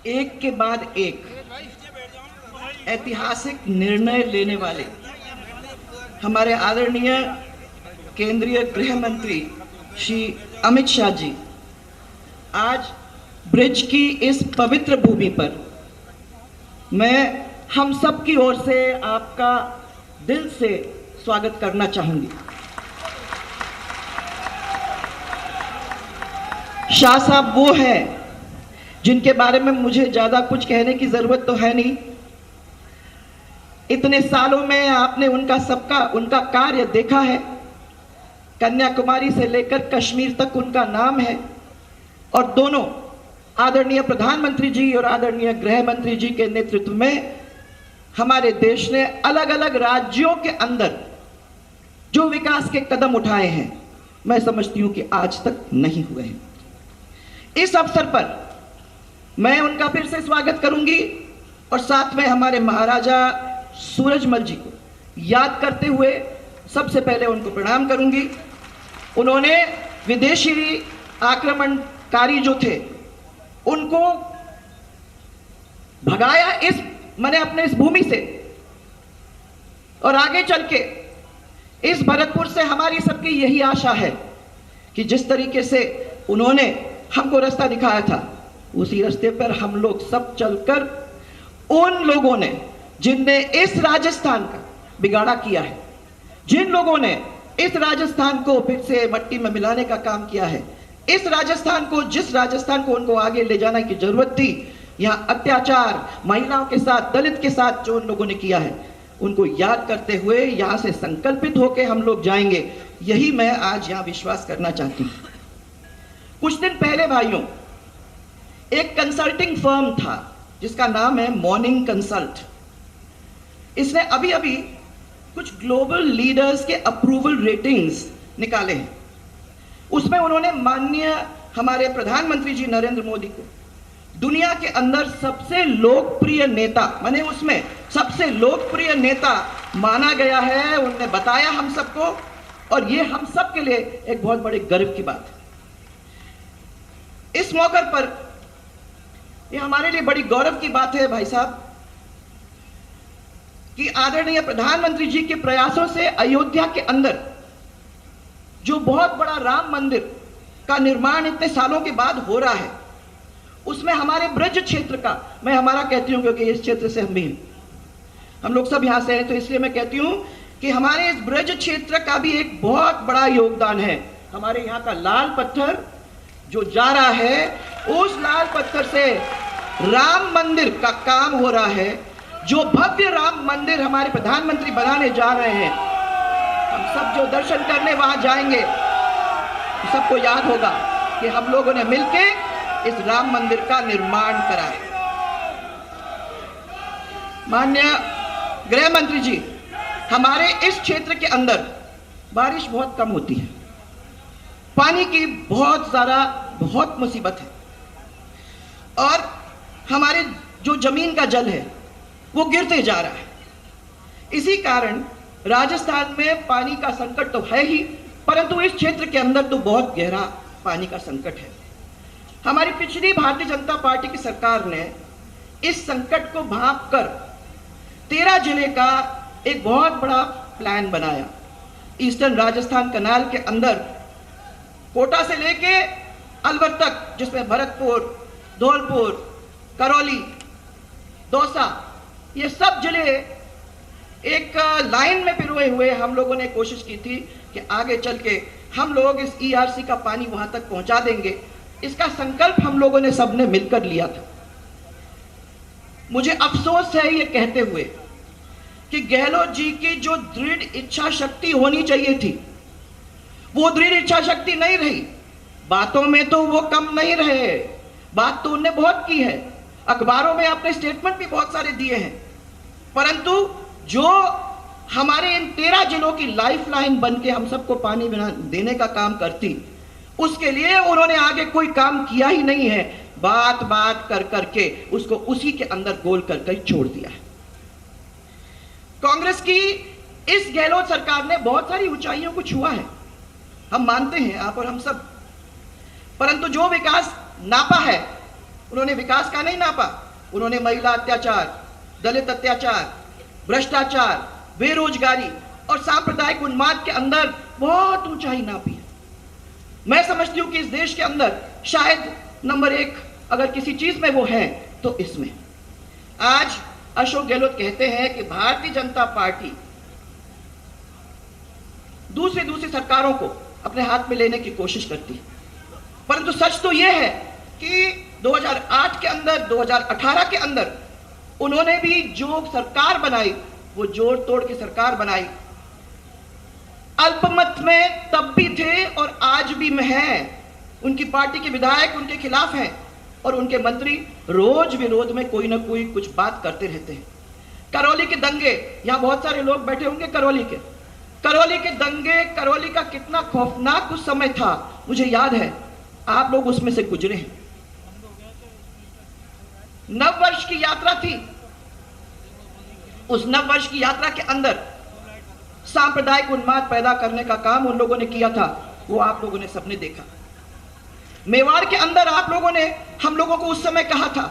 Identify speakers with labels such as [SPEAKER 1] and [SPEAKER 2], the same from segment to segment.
[SPEAKER 1] एक के बाद एक ऐतिहासिक निर्णय लेने वाले हमारे आदरणीय केंद्रीय गृह मंत्री श्री अमित शाह जी आज ब्रिज की इस पवित्र भूमि पर मैं हम सब की ओर से आपका दिल से स्वागत करना चाहूंगी। शाह साहब वो हैं जिनके बारे में मुझे ज्यादा कुछ कहने की जरूरत तो है नहीं। इतने सालों में आपने उनका कार्य देखा है। कन्याकुमारी से लेकर कश्मीर तक उनका नाम है और दोनों आदरणीय प्रधानमंत्री जी और आदरणीय गृह मंत्री जी के नेतृत्व में हमारे देश ने अलग अलग राज्यों के अंदर जो विकास के कदम उठाए हैं, मैं समझती हूं कि आज तक नहीं हुए हैं। इस अवसर पर मैं उनका फिर से स्वागत करूंगी और साथ में हमारे महाराजा सूरजमल जी को याद करते हुए सबसे पहले उनको प्रणाम करूंगी। उन्होंने विदेशी आक्रमणकारी जो थे उनको भगाया अपने इस भूमि से, और आगे चल के इस भरतपुर से हमारी सबकी यही आशा है कि जिस तरीके से उन्होंने हमको रास्ता दिखाया था उसी रास्ते पर हम लोग सब चलकर उन लोगों ने जिनने इस राजस्थान का बिगाड़ा किया है, जिन लोगों ने इस राजस्थान को फिर से मट्टी में मिलाने का काम किया है, इस राजस्थान को जिस राजस्थान को उनको आगे ले जाने की जरूरत थी, यहाँ अत्याचार महिलाओं के साथ, दलित के साथ जो उन लोगों ने किया है, उनको याद करते हुए यहाँ से संकल्पित होकर हम लोग जाएंगे। यही मैं आज यहाँ विश्वास करना चाहती हूँ। कुछ दिन पहले भाइयों एक कंसल्टिंग फर्म था जिसका नाम है मॉर्निंग कंसल्ट। इसने अभी अभी कुछ ग्लोबल लीडर्स के अप्रूवल रेटिंग्स निकाले हैं। उसमें उन्होंने माननीय हमारे प्रधानमंत्री जी नरेंद्र मोदी को दुनिया के अंदर सबसे लोकप्रिय नेता, माने उसमें सबसे लोकप्रिय नेता माना गया है। उन्होंने बताया हम सबको, और ये हम सब के लिए एक बहुत बड़े गर्व की बात है। इस मौके पर ये हमारे लिए बड़ी गौरव की बात है भाई साहब कि आदरणीय प्रधानमंत्री जी के प्रयासों से अयोध्या के अंदर जो बहुत बड़ा राम मंदिर का निर्माण इतने सालों के बाद हो रहा है, उसमें हमारे ब्रज क्षेत्र का, मैं हमारा कहती हूं क्योंकि इस क्षेत्र से हम भी हैं, हम लोग सब यहां से हैं, तो इसलिए मैं कहती हूं कि हमारे इस ब्रज क्षेत्र का भी एक बहुत बड़ा योगदान है। हमारे यहाँ का लाल पत्थर जो जा रहा है, उस लाल पत्थर से राम मंदिर का काम हो रहा है। जो भव्य राम मंदिर हमारे प्रधानमंत्री बनाने जा रहे हैं, हम सब जो दर्शन करने वहां जाएंगे, सबको याद होगा कि हम लोगों ने मिलके इस राम मंदिर का निर्माण करा है। माननीय गृह मंत्री जी, हमारे इस क्षेत्र के अंदर बारिश बहुत कम होती है, पानी की बहुत मुसीबत है, और हमारे जो जमीन का जल है वो गिरते जा रहा है। इसी कारण राजस्थान में पानी का संकट तो है ही, परंतु इस क्षेत्र के अंदर तो बहुत गहरा पानी का संकट है। हमारी पिछली भारतीय जनता पार्टी की सरकार ने इस संकट को भांपकर 13 जिले का एक बहुत बड़ा प्लान बनाया। ईस्टर्न राजस्थान कनाल के अंदर कोटा से लेके अलवर तक, जिसमें भरतपुर, धौलपुर, करौली, दौसा, ये सब जिले एक लाइन में पिरोए हुए हम लोगों ने कोशिश की थी कि आगे चल के हम लोग इस ईआरसी का पानी वहां तक पहुंचा देंगे। इसका संकल्प हम लोगों ने सबने मिलकर लिया था। मुझे अफसोस है ये कहते हुए कि गहलोत जी की जो दृढ़ इच्छा शक्ति होनी चाहिए थी, वो दृढ़ इच्छा शक्ति नहीं रही। बातों में तो वो कम नहीं रहे, बात तो उनने बहुत की है, अखबारों में अपने स्टेटमेंट भी बहुत सारे दिए हैं, परंतु जो हमारे इन 13 जिलों की लाइफलाइन बन के हम सबको पानी देने का काम करती, उसके लिए उन्होंने आगे कोई काम किया ही नहीं है। बात बात कर करके उसको उसी के अंदर गोल करके छोड़ दिया है। कांग्रेस की इस गहलोत सरकार ने बहुत सारी ऊंचाइयों को छुआ है, हम मानते हैं आप और हम सब, परंतु जो विकास नापा है उन्होंने विकास का नहीं नापा, उन्होंने महिला अत्याचार, दलित अत्याचार, भ्रष्टाचार, बेरोजगारी और सांप्रदायिक उन्माद के अंदर बहुत ऊंचाई नापी। मैं समझती हूं कि इस देश के अंदर शायद नंबर 1 अगर किसी चीज में वो है तो इसमें। आज अशोक गहलोत कहते हैं कि भारतीय जनता पार्टी दूसरी सरकारों को अपने हाथ में लेने की कोशिश करती है, परंतु सच तो यह है कि 2008 के अंदर, 2018 के अंदर उन्होंने भी जो सरकार बनाई वो जोड़ तोड़ की सरकार बनाई। अल्पमत में तब भी थे और आज भी में हैं। उनकी पार्टी के विधायक उनके खिलाफ हैं और उनके मंत्री रोज विरोध में कोई ना कोई कुछ बात करते रहते हैं। करौली के दंगे, यहां बहुत सारे लोग बैठे होंगे करौली के दंगे, करौली का कितना खौफनाक उस समय था, मुझे याद है, आप लोग उसमें से गुजरे हैं। नववर्ष की यात्रा थी, उस नववर्ष की यात्रा के अंदर सांप्रदायिक उन्माद पैदा करने का काम उन लोगों ने किया था, वो आप लोगों ने सबने देखा। मेवाड़ के अंदर आप लोगों ने हम लोगों को उस समय कहा था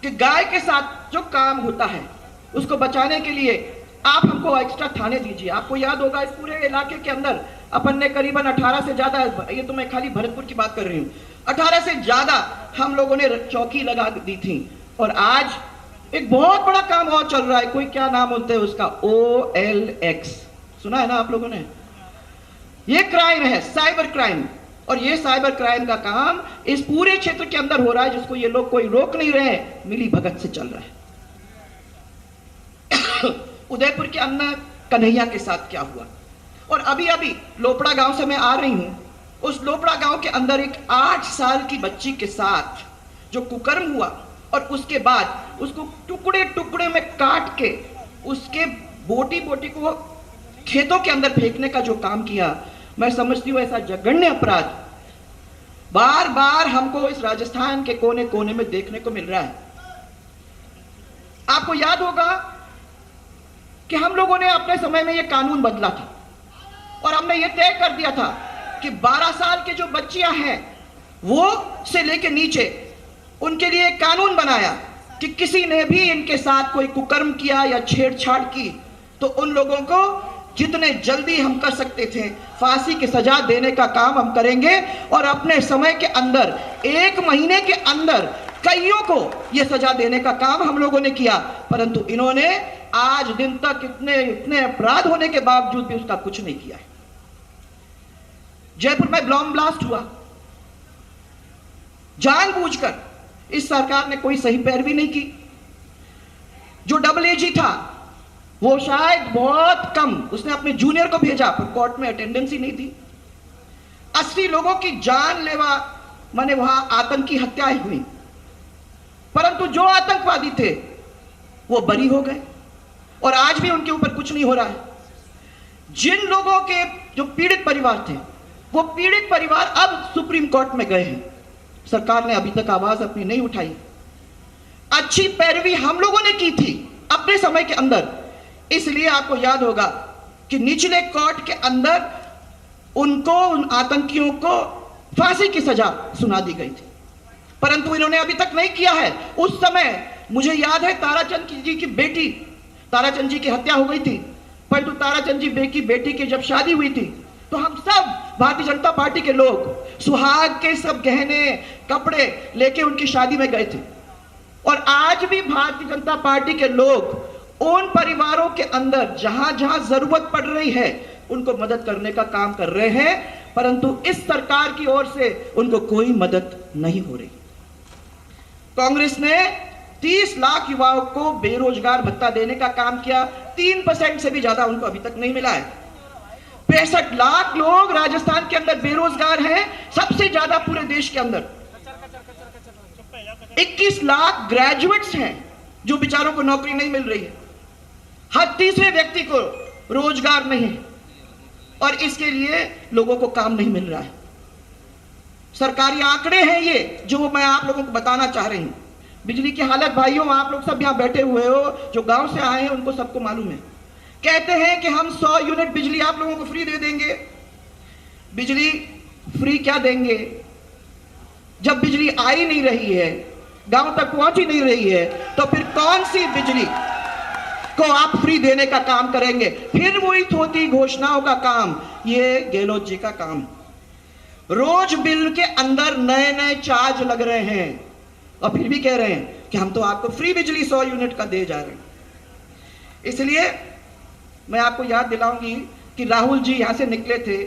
[SPEAKER 1] कि गाय के साथ जो काम होता है उसको बचाने के लिए आप हमको एक्स्ट्रा थाने दीजिए। आपको याद होगा इस पूरे इलाके के अंदर अपन ने करीबन 18 से ज्यादा, ये तो मैं खाली भरतपुर की बात कर रही हूं, 18 से ज्यादा हम लोगों ने चौकी लगा दी थी। और आज एक बहुत बड़ा काम और चल रहा है, कोई क्या नाम बोलते हैं उसका, OLX, सुना है ना आप लोगों ने? ये क्राइम है, साइबर क्राइम, और ये साइबर क्राइम का काम इस पूरे क्षेत्र के अंदर हो रहा है, जिसको ये लोग कोई रोक नहीं रहे, मिली भगत से चल रहा है। उदयपुर के अंदर कन्हैया के साथ क्या हुआ, और अभी अभी लोपड़ा गांव से मैं आ रही हूं, उस लोपड़ा गांव के अंदर एक 8 साल की बच्ची के साथ जो कुकर्म हुआ और उसके बाद उसको टुकड़े टुकड़े में काट के उसके बोटी बोटी को खेतों के अंदर फेंकने का जो काम किया, मैं समझती हूँ ऐसा जघन्य अपराध बार बार हमको इस राजस्थान के कोने कोने में देखने को मिल रहा है। आपको याद होगा कि हम लोगों ने अपने समय में यह कानून बदला था और हमने ये तय कर दिया था कि 12 साल के जो बच्चियां हैं वो से लेके नीचे उनके लिए एक कानून बनाया कि किसी ने भी इनके साथ कोई कुकर्म किया या छेड़छाड़ की तो उन लोगों को जितने जल्दी हम कर सकते थे फांसी की सजा देने का काम हम करेंगे। और अपने समय के अंदर 1 महीने के अंदर कईयों को यह सजा देने का काम हम लोगों ने किया, परंतु इन्होंने आज दिन तक इतने अपराध होने के बावजूद भी उसका कुछ नहीं किया है। जयपुर में बॉम्ब ब्लास्ट हुआ, जानबूझकर इस सरकार ने कोई सही पैरवी नहीं की। जो AAG था वो शायद बहुत कम, उसने अपने जूनियर को भेजा पर कोर्ट में अटेंडेंस ही नहीं थी। 80 लोगों की जानलेवा माने वहां आतंकी हत्याएं हुई, परंतु जो आतंकवादी थे वो बरी हो गए और आज भी उनके ऊपर कुछ नहीं हो रहा है। जिन लोगों के जो पीड़ित परिवार थे वो पीड़ित परिवार अब सुप्रीम कोर्ट में गए हैं, सरकार ने अभी तक आवाज अपनी नहीं उठाई। अच्छी पैरवी हम लोगों ने की थी अपने समय के अंदर, इसलिए आपको याद होगा कि निचले कोर्ट के अंदर उनको, उन आतंकियों को फांसी की सजा सुना दी गई थी, परंतु इन्होंने अभी तक नहीं किया है। उस समय मुझे याद है ताराचंद जी की बेटी, ताराचंद जी की हत्या हो गई थी, परंतु ताराचंद जी की बेटी की जब शादी हुई थी तो हम सब भारतीय जनता पार्टी के लोग सुहाग के सब गहने कपड़े लेके उनकी शादी में गए थे। और आज भी भारतीय जनता पार्टी के लोग उन परिवारों के अंदर जहां जहां जरूरत पड़ रही है उनको मदद करने का काम कर रहे हैं, परंतु इस सरकार की ओर से उनको कोई मदद नहीं हो रही। कांग्रेस ने 30 लाख युवाओं को बेरोजगार भत्ता देने का काम किया, 3% से भी ज्यादा उनको अभी तक नहीं मिला है। 65 लाख लोग राजस्थान के अंदर बेरोजगार हैं, सबसे ज्यादा पूरे देश के अंदर। 21 लाख ग्रेजुएट्स हैं जो बेचारों को नौकरी नहीं मिल रही है, हर तीसरे व्यक्ति को रोजगार नहीं, और इसके लिए लोगों को काम नहीं मिल रहा है। सरकारी आंकड़े हैं ये जो मैं आप लोगों को बताना चाह रही हूं। बिजली की हालत, भाइयों आप लोग सब यहां बैठे हुए हो, जो गांव से आए हैं उनको सबको मालूम है। कहते हैं कि हम 100 यूनिट बिजली आप लोगों को फ्री दे देंगे। बिजली फ्री क्या देंगे? जब बिजली आ ही नहीं रही है, गांव तक पहुंच ही नहीं रही है, तो फिर कौन सी बिजली को आप फ्री देने का काम करेंगे? फिर वही थोती घोषणाओं का काम, ये गहलोत जी का काम। रोज बिल के अंदर नए नए चार्ज लग रहे हैं और फिर भी कह रहे हैं कि हम तो आपको फ्री बिजली 100 यूनिट का दे जा रहे हैं। इसलिए मैं आपको याद दिलाऊंगी कि राहुल जी यहां से निकले थे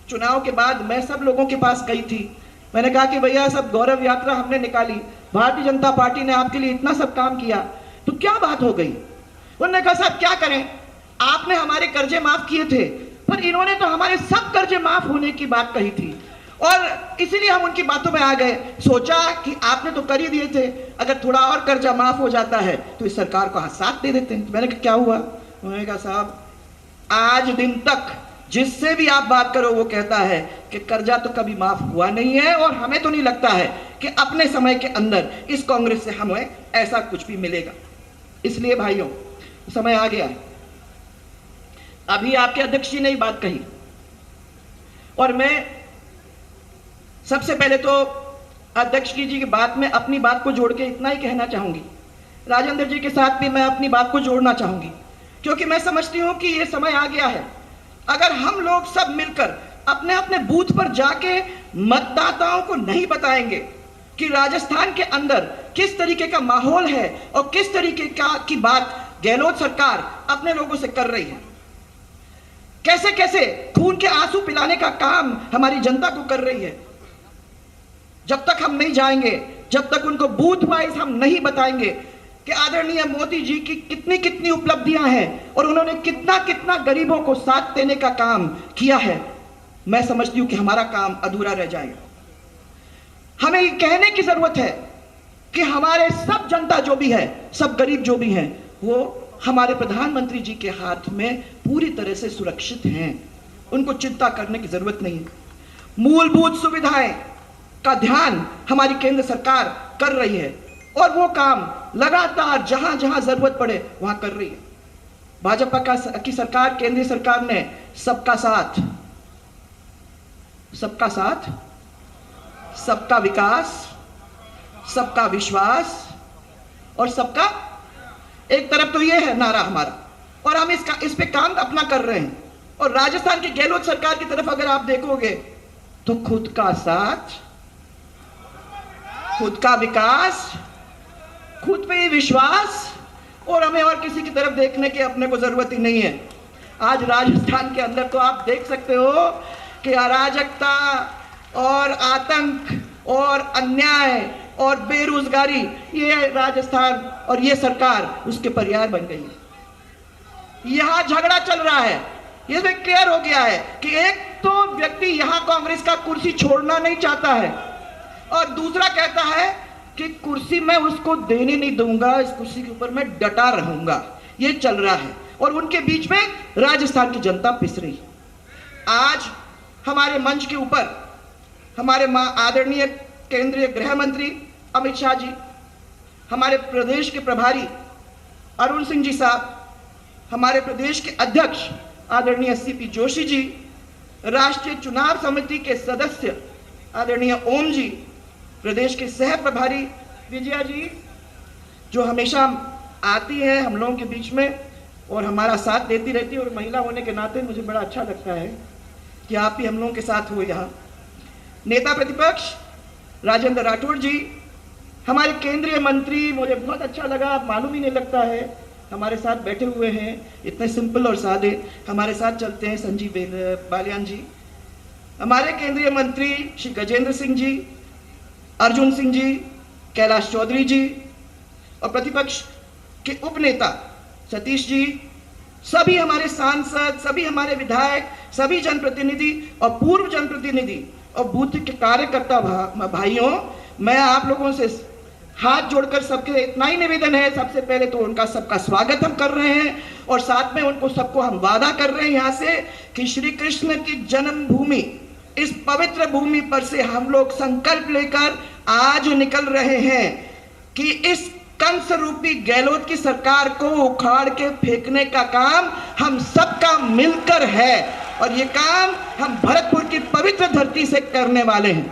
[SPEAKER 1] चुनाव के बाद, मैं सब लोगों के पास गई थी, मैंने कहा कि भैया सब गौरव यात्रा हमने निकाली, भारतीय जनता पार्टी ने आपके लिए इतना सब काम किया, तो क्या बात हो गई? उन्होंने कहा साहब क्या करें, आपने हमारे कर्जे माफ किए थे, पर इन्होंने तो हमारे सब कर्जे माफ होने की बात कही थी और इसीलिए हम उनकी बातों में आ गए। सोचा कि आपने तो कर ही दिए थे, अगर थोड़ा और कर्जा माफ हो जाता है तो इस सरकार को साथ दे देते हैं। मैंने कहा क्या हुआ? उन्होंने कहा साहब आज दिन तक जिससे भी आप बात करो वो कहता है कि कर्जा तो कभी माफ हुआ नहीं है और हमें तो नहीं लगता है कि अपने समय के अंदर इस कांग्रेस से हमें ऐसा कुछ भी मिलेगा। इसलिए भाइयों समय आ गया है। अभी आपके अध्यक्ष जी ने ही बात कही और मैं सबसे पहले तो अध्यक्ष जी की बात में अपनी बात को जोड़ के इतना ही कहना चाहूंगी, राजेंद्र जी के साथ भी मैं अपनी बात को जोड़ना चाहूंगी, क्योंकि मैं समझती हूं कि ये समय आ गया है, अगर हम लोग सब मिलकर अपने अपने बूथ पर जाके मतदाताओं को नहीं बताएंगे कि राजस्थान के अंदर किस तरीके का माहौल है और किस तरीके की बात गहलोत सरकार अपने लोगों से कर रही है, कैसे कैसे खून के आंसू पिलाने का काम हमारी जनता को कर रही है, जब तक हम नहीं जाएंगे, जब तक उनको बूथ वाइज हम नहीं बताएंगे कि आदरणीय मोदी जी की कितनी कितनी उपलब्धियां हैं और उन्होंने कितना कितना गरीबों को साथ देने का काम किया है, मैं समझती हूं कि हमारा काम अधूरा रह जाएगा। हमें ये कहने की जरूरत है कि हमारे सब जनता जो भी है, सब गरीब जो भी हैं, वो हमारे प्रधानमंत्री जी के हाथ में पूरी तरह से सुरक्षित हैं, उनको चिंता करने की जरूरत नहीं है। मूलभूत सुविधाएं का ध्यान हमारी केंद्र सरकार कर रही है और वो काम लगातार जहां जहां जरूरत पड़े वहां कर रही है। भाजपा की सरकार, केंद्रीय सरकार ने सबका साथ, सबका साथ, सबका विकास, सबका विश्वास और सबका, एक तरफ तो ये है नारा हमारा और हम इस पे काम अपना कर रहे हैं। और राजस्थान की गहलोत सरकार की तरफ अगर आप देखोगे तो खुद का साथ, खुद का विकास, खुद पे ही विश्वास और हमें और किसी की तरफ देखने की अपने को जरूरत ही नहीं है। आज राजस्थान के अंदर तो आप देख सकते हो कि अराजकता और आतंक और अन्याय और बेरोजगारी, ये राजस्थान और ये सरकार उसके पर्याय बन गई है। यहां झगड़ा चल रहा है, इसमें क्लियर हो गया है कि एक तो व्यक्ति यहां कांग्रेस का कुर्सी छोड़ना नहीं चाहता है और दूसरा कहता है कि कुर्सी मैं उसको देने नहीं दूंगा, इस कुर्सी के ऊपर मैं डटा रहूंगा। ये चल रहा है और उनके बीच में राजस्थान की जनता पिस रही है। आज हमारे मंच के ऊपर हमारे आदरणीय केंद्रीय गृह मंत्री अमित शाह जी, हमारे प्रदेश के प्रभारी अरुण सिंह जी साहब, हमारे प्रदेश के अध्यक्ष आदरणीय सीपी जोशी जी, राष्ट्रीय चुनाव समिति के सदस्य आदरणीय ओम जी, प्रदेश के सह प्रभारी विजया जी, जो हमेशा आती है हम लोगों के बीच में और हमारा साथ देती रहती है, और महिला होने के नाते मुझे बड़ा अच्छा लगता है कि आप भी हम लोगों के साथ हो। यहाँ नेता प्रतिपक्ष राजेंद्र राठौड़ जी, हमारे केंद्रीय मंत्री, मुझे बहुत अच्छा लगा, मालूम ही नहीं लगता है हमारे साथ बैठे हुए हैं, इतने सिंपल और सादे हमारे साथ चलते हैं। संजीव बालियान जी, हमारे केंद्रीय मंत्री श्री गजेंद्र सिंह जी, अर्जुन सिंह जी, कैलाश चौधरी जी और प्रतिपक्ष के उपनेता सतीश जी, सभी हमारे सांसद, सभी हमारे विधायक, सभी जनप्रतिनिधि और पूर्व जनप्रतिनिधि और बूथ के कार्यकर्ता भाइयों, मैं आप लोगों से हाथ जोड़कर सबके इतना ही निवेदन है, सबसे पहले तो उनका सबका स्वागत हम कर रहे हैं और साथ में उनको सबको हम वादा कर रहे हैं यहाँ से कि श्री कृष्ण की जन्मभूमि, इस पवित्र भूमि पर से हम लोग संकल्प लेकर आज निकल रहे हैं कि इस कंस रूपी गहलोत की सरकार को उखाड़ के फेंकने का काम हम सबका मिलकर है और ये काम हम भरतपुर की पवित्र धरती से करने वाले हैं।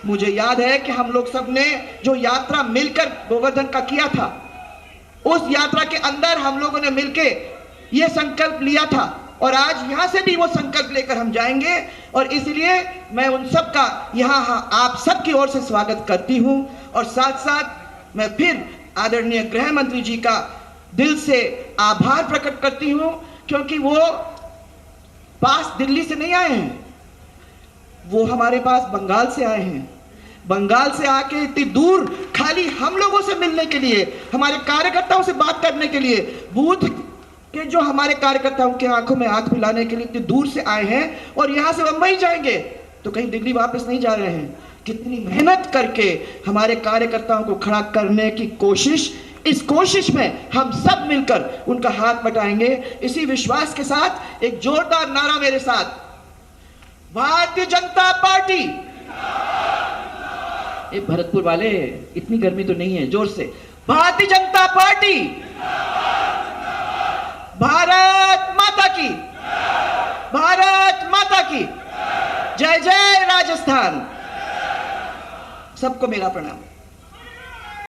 [SPEAKER 1] मुझे याद है कि हम लोग सब ने जो यात्रा मिलकर गोवर्धन का किया था, उस यात्रा के अंदर हम लोगों ने मिलके ये संकल्प लिया था और आज यहां से भी वो संकल्प लेकर हम जाएंगे। और इसलिए मैं उन सब का यहां आप सब की ओर से स्वागत करती हूं और साथ साथ मैं फिर आदरणीय गृह मंत्री जी का दिल से आभार प्रकट करती हूं, क्योंकि वो पास दिल्ली से नहीं आए हैं, वो हमारे पास बंगाल से आए हैं। बंगाल से आके इतनी दूर खाली हम लोगों से मिलने के लिए, हमारे कार्यकर्ताओं से बात करने के लिए, बूथ के जो हमारे कार्यकर्ताओं के आंखों में आंख मिलाने के लिए इतनी दूर से आए हैं और यहां से मुंबई जाएंगे तो कहीं दिल्ली वापस नहीं जा रहे हैं। कितनी मेहनत करके हमारे कार्यकर्ताओं को खड़ा करने की कोशिश, इस कोशिश में हम सब मिलकर उनका हाथ बटाएंगे। इसी विश्वास के साथ एक जोरदार नारा मेरे साथ, भारतीय जनता पार्टी। ए भरतपुर वाले, इतनी गर्मी तो नहीं है, जोर से, भारतीय जनता पार्टी, भारत माता की, भारत माता की जय जय राजस्थान। सबको मेरा प्रणाम।